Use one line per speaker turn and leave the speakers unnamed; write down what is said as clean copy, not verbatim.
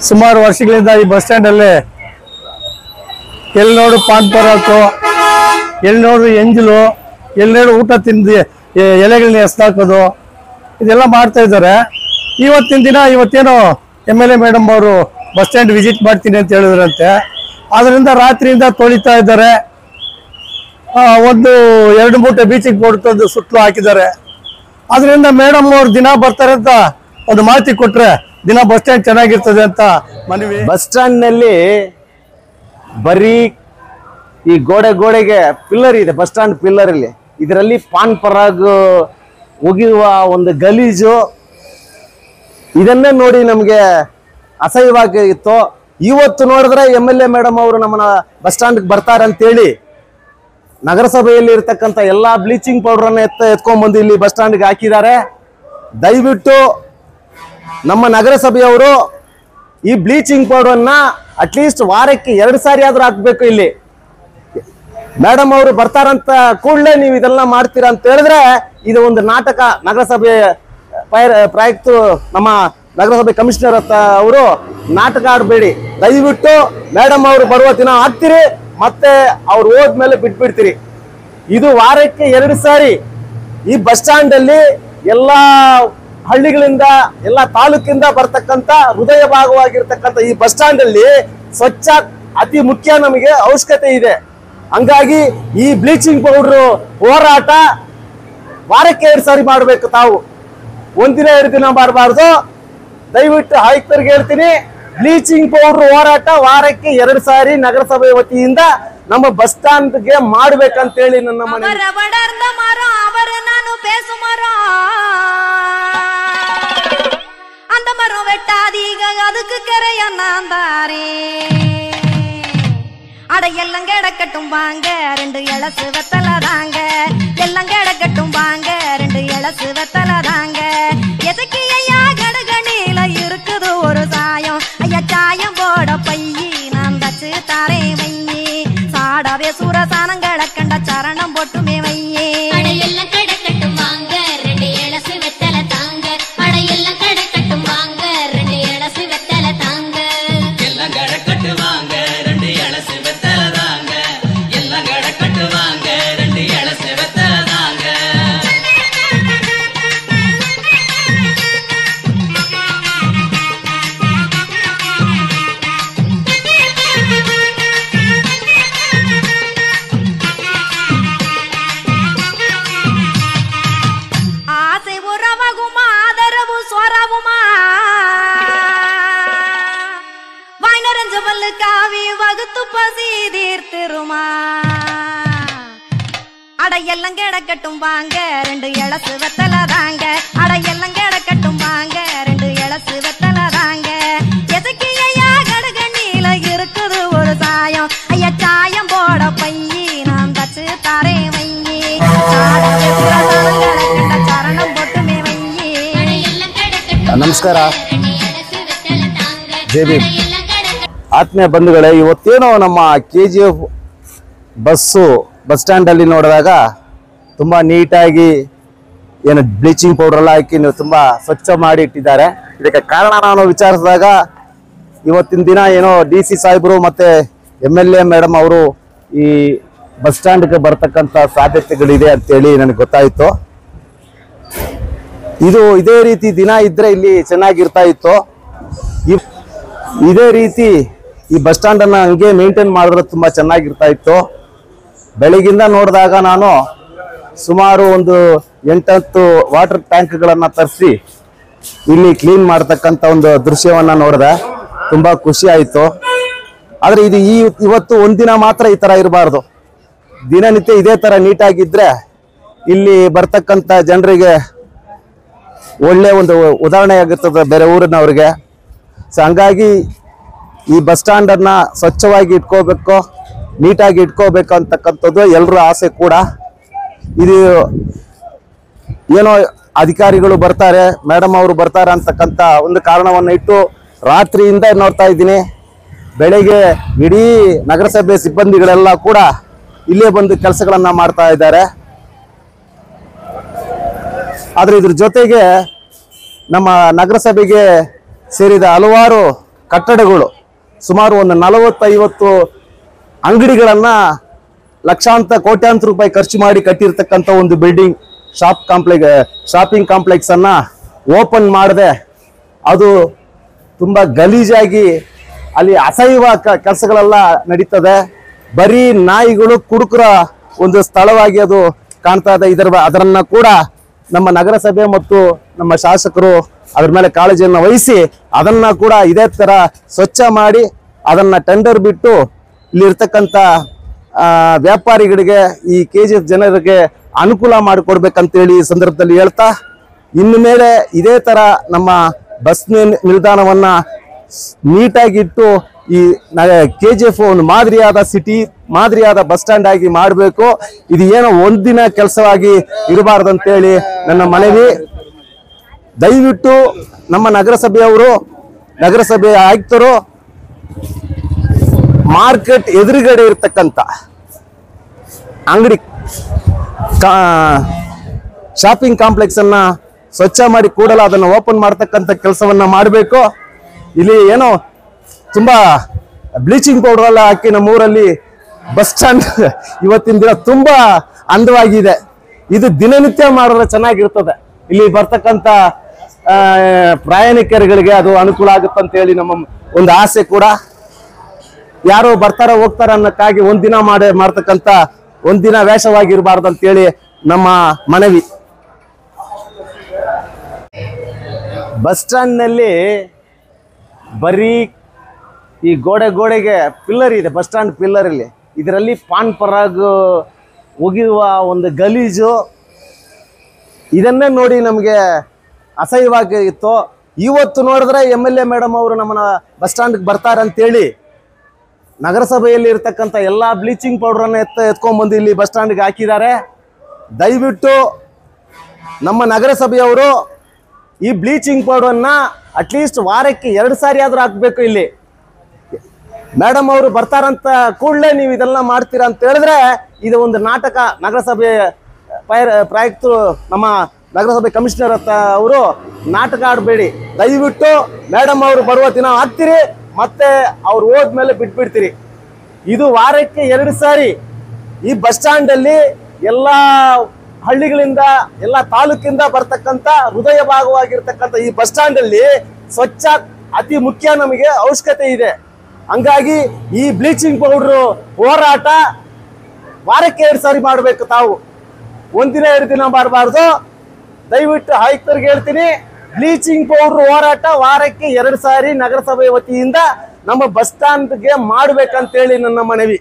ಸುಮಾರು ವರ್ಷಗಳಿಂದ ಈ ಬಸ್ ಸ್ಟ್ಯಾಂಡಲ್ಲಿ ಎಲ್ಲಿ ನೋಡು ಪಾನ್ ಪರಾಕು, ಎಲ್ಲಿ ನೋಡು ಎಂಜಲು, ಎಲ್ಲಿ ನೋಡು ಊಟ ತಿಂದು ಎಲೆಗಳನ್ನ ಎಸ್ದಾಕೋದು ಇದೆಲ್ಲ ಮಾಡ್ತಾ ಇದ್ದಾರೆ. ಇವತ್ತಿನ ದಿನ ಇವತ್ತೇನೋ MLA ಮೇಡಮ್ ಅವರು ಬಸ್ ಸ್ಟ್ಯಾಂಡ್ ವಿಸಿಟ್ ಮಾಡ್ತೀನಿ ಅಂತ ಹೇಳಿದ್ರಂತೆ. ಅದರಿಂದ ರಾತ್ರಿಯಿಂದ ತೊಳಿತಾ ಇದ್ದಾರೆ. ಒಂದು 2 ಮೂಟೆ ಬೀಚಿಗೆ ಬೋರ್ಡ್ ತಂದು ಸುತ್ತಲೂ ಹಾಕಿದ್ದಾರೆ. ಅದರಿಂದ ಮೇಡಮ್ ಅವ್ರು ದಿನ ಬರ್ತಾರೆ ಅಂತ ಒಂದು ಮಾಹಿತಿ ಕೊಟ್ರೆ ದಿನ ಬಸ್ ಸ್ಟ್ಯಾಂಡ್ ಚೆನ್ನಾಗಿರ್ತದೆ ಅಂತ ಮನವಿ.
ಬಸ್ ಸ್ಟ್ಯಾಂಡ್ ನಲ್ಲಿ ಬರೀ ಈ ಗೋಡೆಗೆ ಪಿಲ್ಲರ್ ಇದೆ. ಬಸ್ ಸ್ಟ್ಯಾಂಡ್ ಪಿಲ್ಲರ್ ಅಲ್ಲಿ ಇದರಲ್ಲಿ ಪಾನ್ ಪರಾಗ್ ಒಗೆಯುವ ಒಂದು ಗಲೀಜು, ಇದನ್ನೇ ನೋಡಿ ನಮ್ಗೆ ಅಸಹ್ಯವಾಗಿ ಇತ್ತು. ಇವತ್ತು ನೋಡಿದ್ರೆ MLA ಮೇಡಮ್ ಅವರು ನಮ್ಮನ್ನ ಬಸ್ ಸ್ಟ್ಯಾಂಡ್ ಬರ್ತಾರೆ ಅಂತೇಳಿ ನಗರಸಭೆಯಲ್ಲಿ ಇರ್ತಕ್ಕಂಥ ಎಲ್ಲಾ ಬ್ಲೀಚಿಂಗ್ ಪೌಡರ್ ಅನ್ನ ಎತ್ಕೊಂಡ್ ಬಂದು ಇಲ್ಲಿ ಬಸ್ ಸ್ಟ್ಯಾಂಡ್ಗೆ ಹಾಕಿದ್ದಾರೆ. ದಯವಿಟ್ಟು ನಮ್ಮ ನಗರಸಭೆಯವರು ಈ ಬ್ಲೀಚಿಂಗ್ ಪೌಡರ್ ಅನ್ನ ಅಟ್ಲೀಸ್ಟ್ ವಾರಕ್ಕೆ 2 ಸಾರಿ ಆದ್ರೂ ಹಾಕ್ಬೇಕು. ಇಲ್ಲಿ ಮೇಡಮ್ ಅವರು ಬರ್ತಾರಂತ ಕೂಡಲೇ ನೀವು ಇದೆಲ್ಲ ಮಾಡ್ತೀರಾ ಅಂತ ಹೇಳಿದ್ರೆ ಇದು ಒಂದು ನಾಟಕ. ನಗರಸಭೆ ಪ್ರಾಯುಕ್ತ ನಮ್ಮ ನಗರಸಭೆ ಕಮಿಷನರ್ ಅವರು ನಾಟಕ ಆಡಬೇಡಿ. ದಯವಿಟ್ಟು ಮೇಡಮ್ ಅವರು ಬರುವ ದಿನ ಹಾಕ್ತಿರಿ, ಮತ್ತೆ ಅವ್ರು ಹೋದ್ಮೇಲೆ ಬಿಟ್ಬಿಡ್ತೀರಿ. ಇದು ವಾರಕ್ಕೆ 2 ಸಾರಿ ಈ ಬಸ್ ಸ್ಟ್ಯಾಂಡ್ ಅಲ್ಲಿ ಎಲ್ಲಾ ಹಳ್ಳಿಗಳಿಂದ ಎಲ್ಲ ತಾಲೂಕಿಂದ ಬರ್ತಕ್ಕಂಥ ಹೃದಯ ಭಾಗವಾಗಿರ್ತಕ್ಕಂಥ ಈ ಬಸ್ ಸ್ಟ್ಯಾಂಡ್ ಅಲ್ಲಿ ಸ್ವಚ್ಛ ಅತಿ ಮುಖ್ಯ, ನಮಗೆ ಅವಶ್ಯಕತೆ ಇದೆ. ಹಂಗಾಗಿ ಈ ಬ್ಲೀಚಿಂಗ್ ಪೌಡರ್ ಹೋರಾಟ ವಾರಕ್ಕೆ 2 ಸಾರಿ ಮಾಡಬೇಕು. ತಾವು ಒಂದಿನ 2 ದಿನ ಮಾಡಬಾರ್ದು. ದಯವಿಟ್ಟು ಆಯುಕ್ತರಿಗೆ ಹೇಳ್ತೀನಿ, ಬ್ಲೀಚಿಂಗ್ ಪೌಡರ್ ಹೋರಾಟ ವಾರಕ್ಕೆ 2 ಸಾರಿ ನಗರಸಭೆ ವತಿಯಿಂದ ನಮ್ಮ ಬಸ್ ಸ್ಟ್ಯಾಂಡ್ಗೆ ಮಾಡ್ಬೇಕಂತೇಳಿ ನನ್ನ ಮನೆ.
அந்த மரம் வெட்டாதீங்க, அதுக்கு கரையா நான் தாரே. அட எல்லாம் கிடக்கட்டும் வாங்க, 2 இலசு வெத்தல தாங்க. எல்லாம் கிடக்கட்டும் வாங்க, 2 இலசு வெத்தல தாங்க. எதுக்கு ஐயா கடகணில இருக்குது ஒரு சாயம், ஐயா சாயம் போட பையி நான் தச்சு தாரே வையி. சாடவே சூரசானங்களை கண்ட சரணம் போட்டுமே வையே.
எல்லாம் கிடக்கட்டும் வாங்க, 2 இலசு வெத்தல தாங்க. அட எல்லாம் கிடக்கட்டும் வாங்க, 2 இலசு வெத்தல தாங்க.
எல்லாம் கிடக்கட்டு வாங்க, 2 இலசு வெத்தல தாங்க. எல்லாம் கிடக்கட்டு வாங்க, 2 இலசு வெத்தல தாங்க.
ஆசை உறவகுமா, ஆதரவு சொரவுமா, வாய் நிறைஞ்ச பல்லு காவி வகுத்து பசி தீர்த்திருமா. அட எல்லாம் கிடக்கட்டும் வாங்க, 2 இலசு வெத்தல தாங்க. அட எல்லாம் கிடக்கட்டும் வாங்க, 2 இலசு வெத்தல தாங்க. எதுக்கு ஐயா கடகண்ணில இருக்குது ஒரு சாயம், ஐயா சாயம் போட பையி நான் தச்சு தாரே வையி. சாடவே சூரசானங்களை கண்ட சரணம் போட்டுமே வையி.
ನಮಸ್ಕಾರ. JB ಆತ್ಮೀಯ ಬಂಧುಗಳೇ, ಇವತ್ತೇನೋ ನಮ್ಮ KGF ಬಸ್ಸು ಬಸ್ ಸ್ಟ್ಯಾಂಡ್ ಅಲ್ಲಿ ನೋಡಿದಾಗ ತುಂಬಾ ನೀಟಾಗಿ ಏನು ಬ್ಲೀಚಿಂಗ್ ಪೌಡರ್ ಎಲ್ಲ ಹಾಕಿ ತುಂಬಾ ಸ್ವಚ್ಛ ಮಾಡಿ ಇಟ್ಟಿದ್ದಾರೆ. ಇದಕ್ಕೆ ಕಾರಣ ನಾನು ವಿಚಾರಿಸಿದಾಗ ಇವತ್ತಿನ ದಿನ ಏನೋ DC ಸಾಹೇಬರು ಮತ್ತೆ MLA ಮೇಡಮ್ ಅವರು ಈ ಬಸ್ ಸ್ಟ್ಯಾಂಡ್ಗೆ ಬರ್ತಕ್ಕಂಥ ಸಾಧ್ಯತೆಗಳಿದೆ ಅಂತೇಳಿ ನನಗೆ ಗೊತ್ತಾಯಿತು. ಇದು ಇದೇ ರೀತಿ ದಿನ ಇದ್ರೆ ಇಲ್ಲಿ ಚೆನ್ನಾಗಿರ್ತಾ ಇತ್ತು. ಇದೇ ರೀತಿ ಈ ಬಸ್ ಸ್ಟ್ಯಾಂಡ್ ಅನ್ನ ಹಂಗೆ ಮೇಂಟೈನ್ ಮಾಡಿದ್ರೆ ತುಂಬಾ ಚೆನ್ನಾಗಿರ್ತಾ ಇತ್ತು. ಬೆಳಗಿಂದ ನೋಡಿದಾಗ ನಾನು ಸುಮಾರು ಒಂದು 8-10 ವಾಟರ್ ಟ್ಯಾಂಕ್ಗಳನ್ನ ತರಿಸಿ ಇಲ್ಲಿ ಕ್ಲೀನ್ ಮಾಡ್ತಕ್ಕಂಥ ಒಂದು ದೃಶ್ಯವನ್ನ ನೋಡಿದೆ. ತುಂಬಾ ಖುಷಿ ಆಯ್ತು. ಆದ್ರೆ ಇದು ಇವತ್ತು ಒಂದಿನ ಮಾತ್ರ ಈ ತರ ಇರಬಾರ್ದು. ದಿನನಿತ್ಯ ಇದೇ ತರ ನೀಟಾಗಿದ್ರೆ ಇಲ್ಲಿ ಬರ್ತಕ್ಕಂಥ ಜನರಿಗೆ ಒಳ್ಳೆ ಒಂದು ಉದಾಹರಣೆ ಆಗಿರ್ತದೆ ಬೇರೆ ಊರಿನವ್ರಿಗೆ. ಸೊ ಹಂಗಾಗಿ ಈ ಬಸ್ ಸ್ಟ್ಯಾಂಡ್ ಅನ್ನ ಸ್ವಚ್ಛವಾಗಿ ಇಟ್ಕೋಬೇಕು, ನೀಟಾಗಿ ಇಟ್ಕೋಬೇಕು ಅಂತಕ್ಕಂಥದ್ದು ಎಲ್ಲರ ಆಸೆ ಕೂಡ. ಇದು ಏನೋ ಅಧಿಕಾರಿಗಳು ಬರ್ತಾರೆ, ಮೇಡಮ್ ಅವರು ಬರ್ತಾರೆ ಅಂತಕ್ಕಂಥ ಒಂದು ಕಾರಣವನ್ನು ಇಟ್ಟು ರಾತ್ರಿಯಿಂದ ನೋಡ್ತಾ ಇದ್ದೀನಿ. ಬೆಳಗ್ಗೆ ಇಡೀ ನಗರಸಭೆ ಸಿಬ್ಬಂದಿಗಳೆಲ್ಲ ಕೂಡ ಇಲ್ಲೇ ಬಂದು ಕೆಲಸಗಳನ್ನ ಮಾಡ್ತಾ ಇದ್ದಾರೆ. ಆದ್ರೆ ಇದ್ರ ಜೊತೆಗೆ ನಮ್ಮ ನಗರಸಭೆಗೆ ಸೇರಿದ ಹಲವಾರು ಕಟ್ಟಡಗಳು, ಸುಮಾರು ಒಂದು 40-50 ಅಂಗಡಿಗಳನ್ನ ಲಕ್ಷಾಂತರ ಕೋಟ್ಯಾಂತರ ರೂಪಾಯಿ ಖರ್ಚು ಮಾಡಿ ಕಟ್ಟಿರ್ತಕ್ಕಂಥ ಒಂದು ಬಿಲ್ಡಿಂಗ್ ಶಾಪಿಂಗ್ ಕಾಂಪ್ಲೆಕ್ಸ್ ಅನ್ನ ಓಪನ್ ಮಾಡದೆ ಅದು ತುಂಬಾ ಗಲೀಜಾಗಿ ಅಲ್ಲಿ ಅಸಹ್ಯ ಕೆಲಸಗಳೆಲ್ಲ ನಡೀತದೆ. ಬರೀ ನಾಯಿಗಳು ಕುಡುಕರ ಒಂದು ಸ್ಥಳವಾಗಿ ಅದು ಕಾಣ್ತಾ ಇದೆ. ಅದರನ್ನ ಕೂಡ ನಮ್ಮ ನಗರಸಭೆ ಮತ್ತು ನಮ್ಮ ಶಾಸಕರು ಅದ್ರ ಮೇಲೆ ಕಾಳಜಿಯನ್ನು ವಹಿಸಿ ಅದನ್ನ ಕೂಡ ಇದೇ ತರ ಸ್ವಚ್ಛ ಮಾಡಿ ಅದನ್ನ ಟೆಂಡರ್ ಬಿಟ್ಟು ಇಲ್ಲಿರ್ತಕ್ಕಂಥ ವ್ಯಾಪಾರಿಗಳಿಗೆ, ಈ KGF ಜನರಿಗೆ ಅನುಕೂಲ ಮಾಡಿಕೊಡ್ಬೇಕಂತೇಳಿ ಈ ಸಂದರ್ಭದಲ್ಲಿ ಹೇಳ್ತಾ, ಇನ್ನು ಮೇಲೆ ಇದೇ ತರ ನಮ್ಮ ಬಸ್ ನಿಲ್ದಾಣವನ್ನ ನೀಟಾಗಿಟ್ಟು ಈ KGF ಒಂದು ಮಾದರಿಯಾದ ಸಿಟಿ, ಮಾದರಿಯಾದ ಬಸ್ ಸ್ಟ್ಯಾಂಡ್ ಆಗಿ ಮಾಡಬೇಕು. ಇದು ಏನೋ ಒಂದಿನ ಕೆಲಸವಾಗಿ ಇರಬಾರ್ದಂತೇಳಿ ನನ್ನ ಮನವಿ. ದಯವಿಟ್ಟು ನಮ್ಮ ನಗರಸಭೆಯವರು, ನಗರಸಭೆಯ ಆಯುಕ್ತರು ಮಾರ್ಕೆಟ್ ಎದುರುಗಡೆ ಇರ್ತಕ್ಕಂಥ ಅಂಗಡಿ ಶಾಪಿಂಗ್ ಕಾಂಪ್ಲೆಕ್ಸ್ ಅನ್ನ ಸ್ವಚ್ಛ ಮಾಡಿ ಕೂಡಲೇ ಅದನ್ನು ಓಪನ್ ಮಾಡ್ತಕ್ಕಂಥ ಕೆಲಸವನ್ನ ಮಾಡಬೇಕು. ಇಲ್ಲಿ ಏನೋ ತುಂಬಾ ಬ್ಲೀಚಿಂಗ್ ಪೌಡರ್ ಎಲ್ಲ ಹಾಕಿ ನಮ್ಮ ಊರಲ್ಲಿ ಬಸ್ ಸ್ಟ್ಯಾಂಡ್ ಇವತ್ತಿನ ದಿನ ತುಂಬಾ ಅಂದವಾಗಿದೆ. ಇದು ದಿನನಿತ್ಯ ಮಾಡಿದ್ರೆ ಚೆನ್ನಾಗಿರ್ತದೆ. ಇಲ್ಲಿ ಬರ್ತಕ್ಕಂಥ ಪ್ರಯಾಣಿಕರುಗಳಿಗೆ ಅದು ಅನುಕೂಲ ಆಗುತ್ತೆ ಅಂತ ಹೇಳಿ ನಮ್ಮ ಒಂದು ಆಸೆ ಕೂಡ. ಯಾರೋ ಬರ್ತಾರ ಹೋಗ್ತಾರ ಅನ್ನಕ್ಕಾಗಿ ಒಂದಿನ ಮಾಡ್ತಕ್ಕಂಥ ಒಂದಿನ ವೇಷವಾಗಿರಬಾರ್ದು ಅಂತೇಳಿ ನಮ್ಮ ಮನವಿ. ಬಸ್ ಸ್ಟ್ಯಾಂಡ್ ನಲ್ಲಿ ಬರೀ ಈ ಗೋಡೆಗೆ ಪಿಲ್ಲರ್ ಇದೆ. ಬಸ್ ಸ್ಟ್ಯಾಂಡ್ ಪಿಲ್ಲರ್ ಇಲ್ಲಿ ಇದರಲ್ಲಿ ಪಾನ್ ಪರಾಗ್ ಒಗೆಯುವ ಒಂದು ಗಲೀಜು, ಇದನ್ನೇ ನೋಡಿ ನಮಗೆ ಅಸಹ್ಯವಾಗಿತ್ತು. ಇವತ್ತು ನೋಡಿದ್ರೆ MLA ಮೇಡಮ್ ಅವರು ನಮ್ಮನ್ನ ಬಸ್ ಸ್ಟ್ಯಾಂಡ್ಗೆ ಬರ್ತಾರೆ ಅಂತೇಳಿ ನಗರಸಭೆಯಲ್ಲಿ ಇರ್ತಕ್ಕಂಥ ಎಲ್ಲ ಬ್ಲೀಚಿಂಗ್ ಪೌಡರನ್ನ ಎತ್ಕೊಂಡ್ಬಂದು ಇಲ್ಲಿ ಬಸ್ ಸ್ಟ್ಯಾಂಡ್ಗೆ ಹಾಕಿದ್ದಾರೆ. ದಯವಿಟ್ಟು ನಮ್ಮ ನಗರಸಭೆಯವರು ಈ ಬ್ಲೀಚಿಂಗ್ ಪೌಡರನ್ನ ಅಟ್ಲೀಸ್ಟ್ ವಾರಕ್ಕೆ 2 ಸಾರಿ ಆದ್ರೂ ಹಾಕ್ಬೇಕು. ಇಲ್ಲಿ ಮೇಡಮ್ ಅವರು ಬರ್ತಾರಂತ ಕೂಡಲೇ ನೀವು ಇದೆಲ್ಲ ಮಾಡ್ತೀರಾ ಅಂತ ಹೇಳಿದ್ರೆ ಇದು ಒಂದು ನಾಟಕ. ನಗರಸಭೆ ಪ್ರಾಯುಕ್ತರು, ನಮ್ಮ ನಗರಸಭೆ ಕಮಿಷನರ್ ಅವರು ನಾಟಕ ಆಡಬೇಡಿ. ದಯವಿಟ್ಟು ಮೇಡಮ್ ಅವರು ಬರುವ ದಿನ ಹಾಕ್ತೀರಿ, ಮತ್ತೆ ಅವ್ರು ಹೋದ್ಮೇಲೆ ಬಿಟ್ಬಿಡ್ತೀರಿ. ಇದು ವಾರಕ್ಕೆ 2 ಸಾರಿ ಈ ಬಸ್ ಸ್ಟ್ಯಾಂಡ್ ಅಲ್ಲಿ ಎಲ್ಲಾ ಹಳ್ಳಿಗಳಿಂದ, ಎಲ್ಲ ತಾಲೂಕಿಂದ ಬರ್ತಕ್ಕಂಥ ಹೃದಯ ಭಾಗವಾಗಿರ್ತಕ್ಕಂಥ ಈ ಬಸ್ ಸ್ಟ್ಯಾಂಡ್ ಅಲ್ಲಿ ಸ್ವಚ್ಛ ಅತಿ ಮುಖ್ಯ, ನಮಗೆ ಅವಶ್ಯಕತೆ ಇದೆ. ಹಂಗಾಗಿ ಈ ಬ್ಲೀಚಿಂಗ್ ಪೌಡರ್ ಹೋರಾಟ ವಾರಕ್ಕೆ 2 ಸಾರಿ ಮಾಡಬೇಕು. ತಾವು ಒಂದಿನ 2 ದಿನ ಮಾಡಬಾರ್ದು. ದಯವಿಟ್ಟು ಆಯುಕ್ತರಿಗೆ ಹೇಳ್ತೀನಿ, ಬ್ಲೀಚಿಂಗ್ ಪೌಡರ್ ಹೋರಾಟ ವಾರಕ್ಕೆ 2 ಸಾರಿ ನಗರಸಭೆ ವತಿಯಿಂದ ನಮ್ಮ ಬಸ್ ಸ್ಟ್ಯಾಂಡ್ಗೆ ಮಾಡ್ಬೇಕಂತೇಳಿ ನನ್ನ ಮನವಿ.